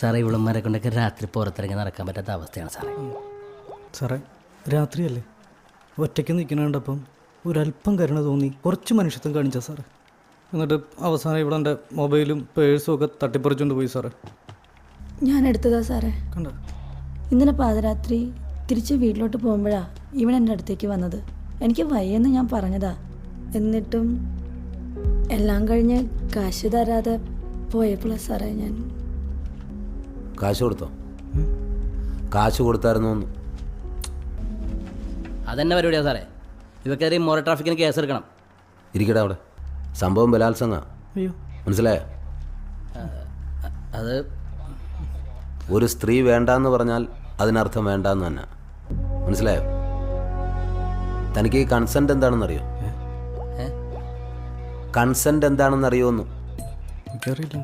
സാറേ ഇവളന്മാരെ കൊണ്ടൊക്കെ രാത്രി പുറത്തിറങ്ങി നടക്കാൻ പറ്റാത്ത അവസ്ഥയാണ് സാറേ. സാറേ രാത്രിയല്ലേ, ഒറ്റയ്ക്ക് നിൽക്കുന്ന കണ്ടപ്പം ഒരല്പം കരുണ തോന്നി, കുറച്ച് മനുഷ്യത്വം കാണിച്ച സാറേ. എന്നിട്ട് അവസാനം ഇവിടെ എൻ്റെ മൊബൈലും പേഴ്സും ഒക്കെ തട്ടിപ്പറിച്ചുകൊണ്ട് പോയി സാറേ. ഞാൻ എടുത്തതാ സാറേ. കണ്ട ഇന്നലെ പാതിരാത്രി തിരിച്ച് വീട്ടിലോട്ട് പോകുമ്പോഴാണ് ഇവൻ എൻ്റെ അടുത്തേക്ക് വന്നത്. എനിക്ക് വയ്യെന്ന് ഞാൻ പറഞ്ഞതാ. എന്നിട്ടും എല്ലാം കഴിഞ്ഞ് കാശ് തരാതെ പോയപ്പോഴാണ് സാറേ ഞാൻ. കാശ് കൊടുത്തോ? കാശ് കൊടുത്തായിരുന്നു? അതെന്നെ പരിപാടിയാണ് സാറേ. ഇവക്കെതിരെ മോറൽ ട്രാഫിക്കിന് കേസെടുക്കണം. ഇരിക്കട്ടെ അവിടെ. സംഭവം ബലാത്സംഗ, അയ്യോ മനസ്സിലായോ? അത് ഒരു സ്ത്രീ വേണ്ടാന്ന് പറഞ്ഞാൽ അതിനർത്ഥം വേണ്ടാന്ന് തന്നെ, മനസ്സിലായോ? തനിക്ക് ഈ കൺസെൻറ്റ് എന്താണെന്നറിയോ? കൺസെൻറ്റ് എന്താണെന്നറിയോന്ന്? എനിക്കറിയില്ല.